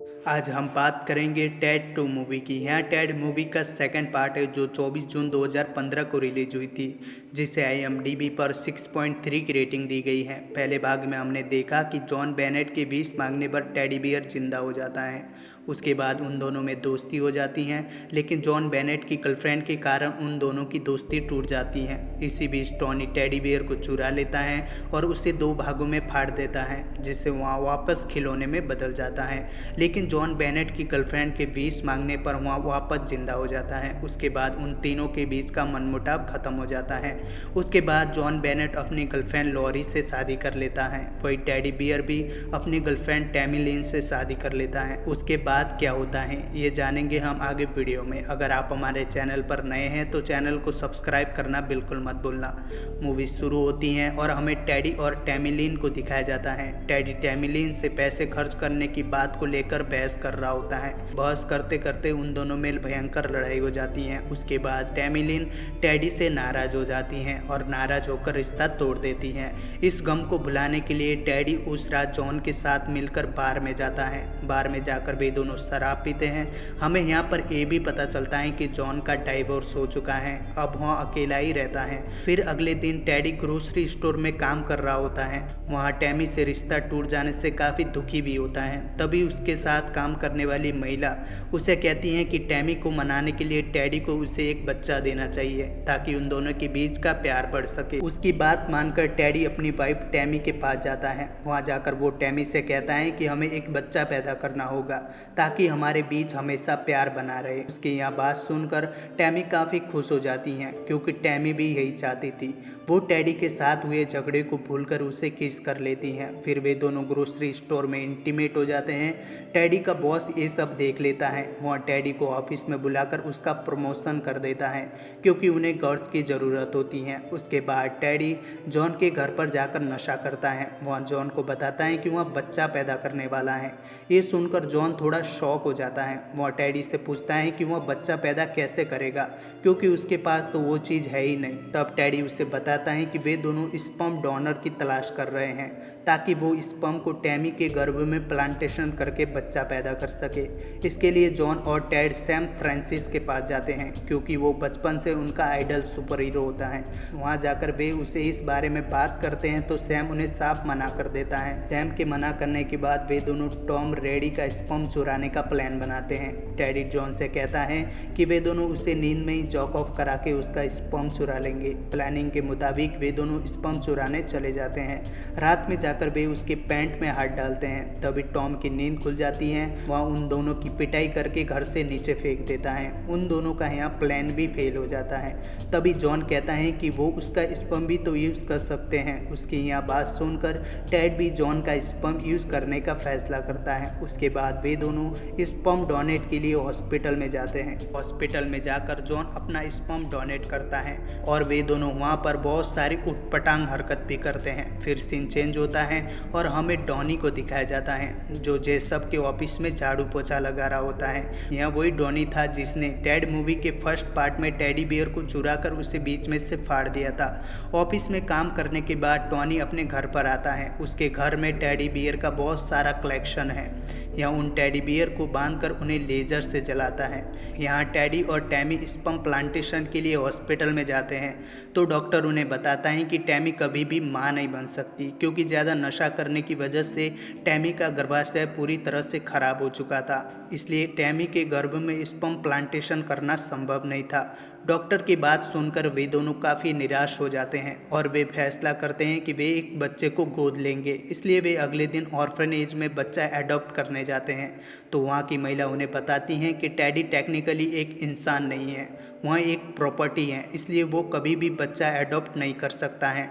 आज हम बात करेंगे टेड 2 मूवी की। यहाँ टेड मूवी का सेकंड पार्ट है जो 24 जून 2015 को रिलीज हुई थी, जिसे IMDb पर 6.3 की रेटिंग दी गई है। पहले भाग में हमने देखा कि जॉन बेनेट के विश मांगने पर टेडी बियर जिंदा हो जाता है। उसके बाद उन दोनों में दोस्ती हो जाती है, लेकिन जॉन बेनेट की गर्लफ्रेंड के कारण उन दोनों की दोस्ती टूट जाती है। इसी बीच टॉनी टेडी बियर को चुरा लेता है और उसे 2 भागों में फाड़ देता है, जिससे वहाँ वापस खिलौने में बदल जाता है। लेकिन जॉन बेनेट की गर्लफ्रेंड के विश मांगने पर वहाँ वापस जिंदा हो जाता है। उसके बाद उन तीनों के बीच का मनमुटाव खत्म हो जाता है। उसके बाद जॉन बेनेट अपनी गर्लफ्रेंड लॉरी से शादी कर लेता है। वही टेडी बियर भी अपनी गर्लफ्रेंड टैमी लिन से शादी कर लेता है। उसके बाद क्या होता है ये जानेंगे हम आगे वीडियो में। अगर आप हमारे चैनल पर नए हैं तो चैनल को सब्सक्राइब करना बिल्कुल मत भूलना। मूवी शुरू होती है और हमें टेडी और टैमी लिन को दिखाया जाता है। टेडी टैमी लिन से पैसे खर्च करने की बात को लेकर बहस कर रहा होता है। बहस करते करते उन दोनों में भयंकर लड़ाई हो जाती है। उसके बाद टैमी लिन टेडी से नाराज हो जाती हैं और नाराज होकर रिश्ता तोड़ देती हैं। इस गम को भुलाने के लिए टेडी उस रात जॉन के साथ मिलकर बार में जाता है। बार में जाकर वे दोनों शराब पीते हैं। हमें यहाँ पर ये भी पता चलता है कि जॉन का डाइवोर्स हो चुका है, अब वहाँ अकेला ही रहता है। फिर अगले दिन टेडी ग्रोसरी स्टोर में काम कर रहा होता है। वहाँ टैमी से रिश्ता टूट जाने से काफ़ी दुखी भी होता है। तभी उसके साथ काम करने वाली महिला उसे कहती है कि टैमी को मनाने के लिए टेडी को उसे एक बच्चा देना चाहिए ताकि उन दोनों के बीच का प्यार बढ़ सके। उसकी बात मानकर टेडी अपनी वाइफ टैमी के पास जाता है। वहाँ जाकर वो टैमी से कहता है कि हमें एक बच्चा पैदा करना होगा ताकि हमारे बीच हमेशा प्यार बना रहे। उसकी यह बात सुनकर टैमी काफ़ी खुश हो जाती हैं, क्योंकि टैमी भी यही चाहती थी। वो टेडी के साथ हुए झगड़े को भूलकर उसे किस कर लेती हैं। फिर वे दोनों ग्रोसरी स्टोर में इंटीमेट हो जाते हैं। टेडी का बॉस ये सब देख लेता है। वह टेडी को ऑफिस में बुलाकर उसका प्रमोशन कर देता है, क्योंकि उन्हें गर्ल्स की ज़रूरत होती है। उसके बाद टेडी जॉन के घर पर जाकर नशा करता है। वह जॉन को बताता है कि वह बच्चा पैदा करने वाला है। ये सुनकर जॉन थोड़ा शॉक हो जाता है। वह टेडी से पूछता है कि वह बच्चा पैदा कैसे करेगा, क्योंकि उसके पास तो वो चीज़ है ही नहीं। तब टेडी उससे बताता है कि वे दोनों स्पर्म डोनर की तलाश कर रहे हैं ताकि वो स्पर्म को टैमी के गर्भ में प्लांटेशन करके बच्चा पैदा कर सके। इसके लिए जॉन और टेड सैम फ्रांसिस के पास जाते हैं, क्योंकि वो बचपन से उनका आइडल सुपर हीरो होता है। वहाँ जाकर वे उसे इस बारे में बात करते हैं तो सैम उन्हें साफ मना कर देता है। सैम के मना करने के बाद वे दोनों टॉम रेडी का स्पर्म चुराने का प्लान बनाते हैं। टेडी जॉन से कहता है कि वे दोनों उसे नींद में ही जॉक ऑफ करा के उसका स्पर्म चुरा लेंगे। प्लानिंग के मुताबिक वे दोनों स्पर्म चुराने चले जाते हैं। रात में जाकर वे उसके पैंट में हाथ डालते हैं। तभी टॉम की नींद खुल जाती है। वह उन दोनों की पिटाई करके घर से नीचे फेंक देता है। उन दोनों का यहाँ प्लान भी फेल हो जाता है। तभी जॉन कहता है कि वो उसका स्पर्म भी तो यूज़ कर सकते हैं। उसकी यहाँ बात सुनकर टेड भी जॉन का स्पर्म यूज़ करने का फैसला करता है। उसके बाद वे दोनों स्पर्म डोनेट के लिए हॉस्पिटल में जाते हैं। हॉस्पिटल में जाकर जॉन अपना स्पर्म डोनेट करता है और वे दोनों वहाँ पर बहुत सारी उटपटांग हरकत भी करते हैं। फिर सीन चेंज होता है और हमें डॉनी को दिखाया जाता है, जो जेसब के ऑफिस में झाड़ू पोछा लगा रहा होता है। यह वही डॉनी था जिसने टेड मूवी के फर्स्ट पार्ट में टेडी बियर को चुरा कर उसे बीच में से फाड़ दिया था। ऑफिस में काम करने के बाद टॉनी अपने घर पर आता है। उसके घर में टेडी बियर का बहुत सारा कलेक्शन है। यह उन टेडी बियर को बांधकर उन्हें लेजर से जलाता है। यहाँ टेडी और टैमी स्पर्म प्लांटेशन के लिए हॉस्पिटल में जाते हैं तो डॉक्टर उन्हें बताता है कि टैमी कभी भी मां नहीं बन सकती, क्योंकि ज़्यादा नशा करने की वजह से टैमी का गर्भाशय पूरी तरह से खराब हो चुका था। इसलिए टैमी के गर्भ में स्पर्म प्लांटेशन करना संभव नहीं था। डॉक्टर की बात सुनकर वे दोनों काफ़ी निराश हो जाते हैं और वे फैसला करते हैं कि वे एक बच्चे को गोद लेंगे। इसलिए वे अगले दिन ऑर्फनेज में बच्चा एडॉप्ट करने जाते हैं। तो वहाँ की महिला उन्हें बताती हैं कि टेडी टेक्निकली एक इंसान नहीं है, वह एक प्रॉपर्टी है, इसलिए वो कभी भी बच्चा एडॉप्ट नहीं कर सकता है।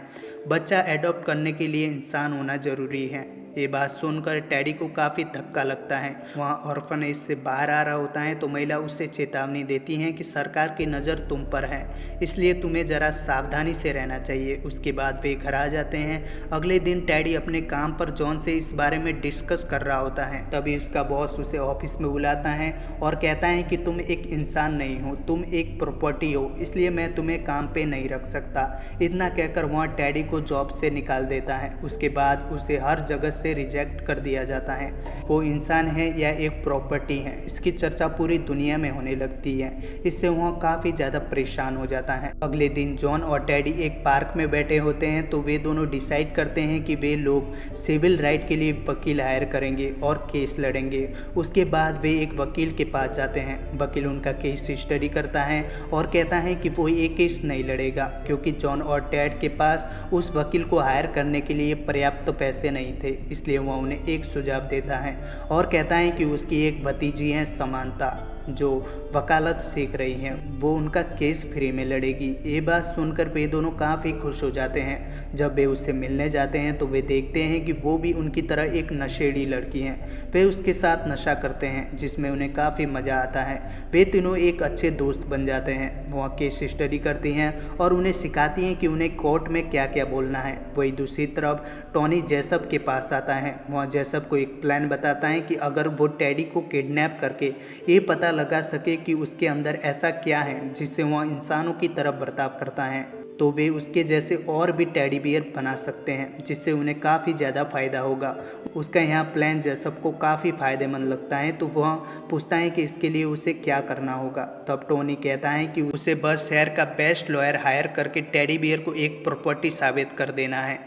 बच्चा एडॉप्ट करने के लिए इंसान होना ज़रूरी है। ये बात सुनकर टेडी को काफ़ी धक्का लगता है। वहाँ ऑर्फनेज से बाहर आ रहा होता है तो महिला उससे चेतावनी देती हैं कि सरकार की नज़र तुम पर है, इसलिए तुम्हें ज़रा सावधानी से रहना चाहिए। उसके बाद वे घर आ जाते हैं। अगले दिन टेडी अपने काम पर जॉन से इस बारे में डिस्कस कर रहा होता है। तभी उसका बॉस उसे ऑफिस में बुलाता है और कहता है कि तुम एक इंसान नहीं हो, तुम एक प्रॉपर्टी हो, इसलिए मैं तुम्हें काम पे नहीं रख सकता। इतना कहकर वहाँ टेडी को जॉब से निकाल देता है। उसके बाद उसे हर जगह से रिजेक्ट कर दिया जाता है। वो इंसान है या एक प्रॉपर्टी है, इसकी चर्चा पूरी दुनिया में होने लगती है। इससे वह काफ़ी ज़्यादा परेशान हो जाता है। अगले दिन जॉन और टेडी एक पार्क में बैठे होते हैं तो वे दोनों डिसाइड करते हैं कि वे लोग सिविल राइट के लिए वकील हायर करेंगे और केस लड़ेंगे। उसके बाद वे एक वकील के पास जाते हैं। वकील उनका केस स्टडी करता है और कहता है कि वो ये केस नहीं लड़ेगा क्योंकि जॉन और टेड के पास उस वकील को हायर करने के लिए पर्याप्त पैसे नहीं थे। इसलिए वह उन्हें एक सुझाव देता है और कहता है कि उसकी एक भतीजी है समांता जो वकालत सीख रही हैं, वो उनका केस फ्री में लड़ेगी। ये बात सुनकर वे दोनों काफ़ी खुश हो जाते हैं। जब वे उससे मिलने जाते हैं तो वे देखते हैं कि वो भी उनकी तरह एक नशेड़ी लड़की हैं। वे उसके साथ नशा करते हैं जिसमें उन्हें काफ़ी मज़ा आता है। वे तीनों एक अच्छे दोस्त बन जाते हैं। वह केस स्टडी करती हैं और उन्हें सिखाती हैं कि उन्हें कोर्ट में क्या क्या बोलना है। वही दूसरी तरफ टॉनी जेसप के पास आता है। वह जेसप को एक प्लान बताता है कि अगर वो टेडी को किडनैप करके ये पता लगा सके कि उसके अंदर ऐसा क्या है जिससे वह इंसानों की तरह बर्ताव करता है तो वे उसके जैसे और भी टेडी बियर बना सकते हैं जिससे उन्हें काफ़ी ज़्यादा फ़ायदा होगा। उसका यहाँ प्लान जेसप को काफ़ी फ़ायदेमंद लगता है तो वह पूछता है कि इसके लिए उसे क्या करना होगा। तब टोनी कहता है कि उसे बस शहर का बेस्ट लॉयर हायर करके टेडी बियर को एक प्रॉपर्टी साबित कर देना है,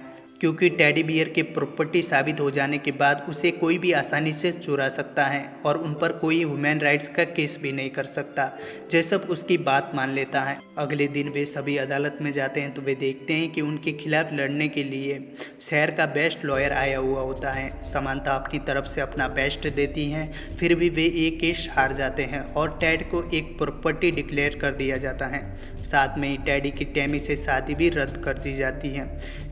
क्योंकि टेडी बियर के प्रॉपर्टी साबित हो जाने के बाद उसे कोई भी आसानी से चुरा सकता है और उन पर कोई ह्यूमन राइट्स का केस भी नहीं कर सकता। जेसप उसकी बात मान लेता है। अगले दिन वे सभी अदालत में जाते हैं तो वे देखते हैं कि उनके खिलाफ लड़ने के लिए शहर का बेस्ट लॉयर आया हुआ होता है। समांता अपनी तरफ से अपना बेस्ट देती हैं, फिर भी वे एक केस हार जाते हैं और टेड को एक प्रॉपर्टी डिक्लेयर कर दिया जाता है। साथ में ही टेडी की टेमी से शादी भी रद्द कर दी जाती है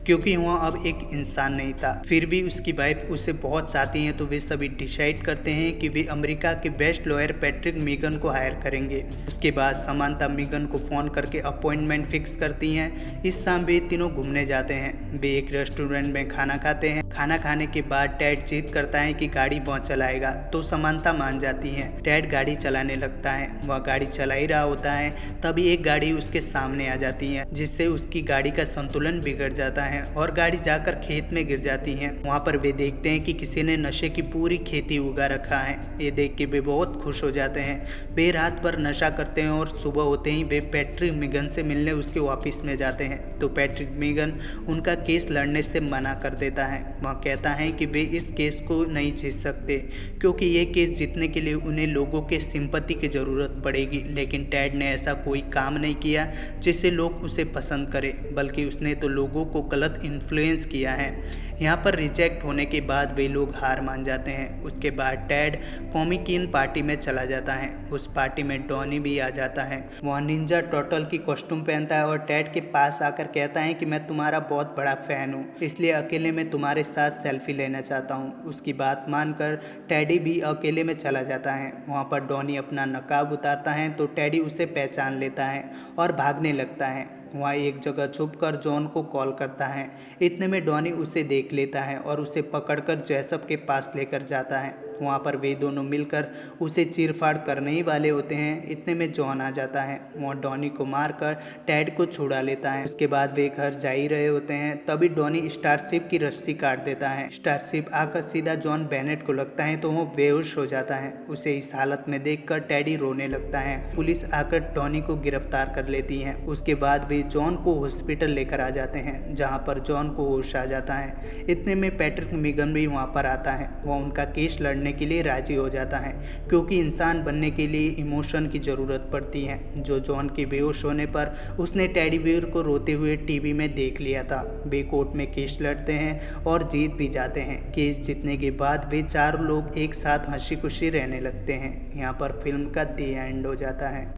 क्योंकि वह अब एक इंसान नहीं था। फिर भी उसकी वाइफ उसे बहुत चाहती हैं तो वे सभी डिसाइड करते हैं कि वे अमेरिका के बेस्ट लॉयर पैट्रिक मीगन को हायर करेंगे। उसके बाद समांता मीगन को फ़ोन करके अपॉइंटमेंट फिक्स करती हैं। इस शाम वे तीनों घूमने जाते हैं। वे एक रेस्टोरेंट में खाना खाते हैं। खाना खाने के बाद टेड जिद करता है कि गाड़ी वह चलाएगा तो समांता मान जाती है। टेड गाड़ी चलाने लगता है। वह गाड़ी चला ही रहा होता है तभी एक गाड़ी उसके सामने आ जाती है जिससे उसकी गाड़ी का संतुलन बिगड़ जाता है और गाड़ी जाकर खेत में गिर जाती है। वहाँ पर वे देखते हैं कि किसी ने नशे की पूरी खेती उगा रखा है। ये देख के वे बहुत खुश हो जाते हैं। वे रात भर नशा करते हैं और सुबह होते ही वे पैट्रिक मीगन से मिलने उसके ऑफिस में जाते हैं तो पैट्रिक मीगन उनका केस लड़ने से मना कर देता है। वह कहता है कि वे इस केस को नहीं जीत सकते क्योंकि ये केस जीतने के लिए उन्हें लोगों के सिंपैथी की ज़रूरत पड़ेगी। लेकिन टेड ने ऐसा कोई काम नहीं किया जिससे लोग उसे पसंद करें, बल्कि उसने तो लोगों को गलत इन्फ्लुएंस किया है। यहाँ पर रिजेक्ट होने के बाद वे लोग हार मान जाते हैं। उसके बाद टेड कॉमिकिन पार्टी में चला जाता है। उस पार्टी में डॉनी भी आ जाता है। वह निंजा टर्टल की कॉस्ट्यूम पहनता है और टेड के पास आकर कहता है कि मैं तुम्हारा बहुत बड़ा फ़ैन हूँ, इसलिए अकेले में तुम्हारे साथ सेल्फी लेना चाहता हूँ। उसकी बात मानकर टेडी भी अकेले में चला जाता है। वहाँ पर डॉनी अपना नकाब उतारता है तो टेडी उसे पहचान लेता है और भागने लगता है। वहाँ एक जगह छुपकर जॉन को कॉल करता है। इतने में डॉनी उसे देख लेता है और उसे पकड़कर जेसप के पास लेकर जाता है। वहाँ पर वे दोनों मिलकर उसे चीरफाड़ करने ही वाले होते हैं। इतने में जॉन आ जाता है। वह डॉनी को मारकर टेड को छुड़ा लेता है। उसके बाद वे घर जा ही रहे होते हैं तभी डॉनी स्टारशिप की रस्सी काट देता है। स्टारशिप आकर सीधा जॉन बेनेट को लगता है तो वो बेहोश हो जाता है। उसे इस हालत में देखकर टेडी रोने लगता है। पुलिस आकर डॉनी को गिरफ्तार कर लेती है। उसके बाद वे जॉन को हॉस्पिटल लेकर आ जाते हैं जहाँ पर जॉन को होश आ जाता है। इतने में पैट्रिक मीगन भी वहाँ पर आता है। वह उनका केस लड़ने के लिए राजी हो जाता है क्योंकि इंसान बनने के लिए इमोशन की ज़रूरत पड़ती है, जो जॉन के बेहोश होने पर उसने टेडी बियर को रोते हुए टीवी में देख लिया था। वे कोर्ट में केस लड़ते हैं और जीत भी जाते हैं। केस जीतने के बाद वे चारों लोग एक साथ हंसी खुशी रहने लगते हैं। यहाँ पर फिल्म का दी एंड हो जाता है।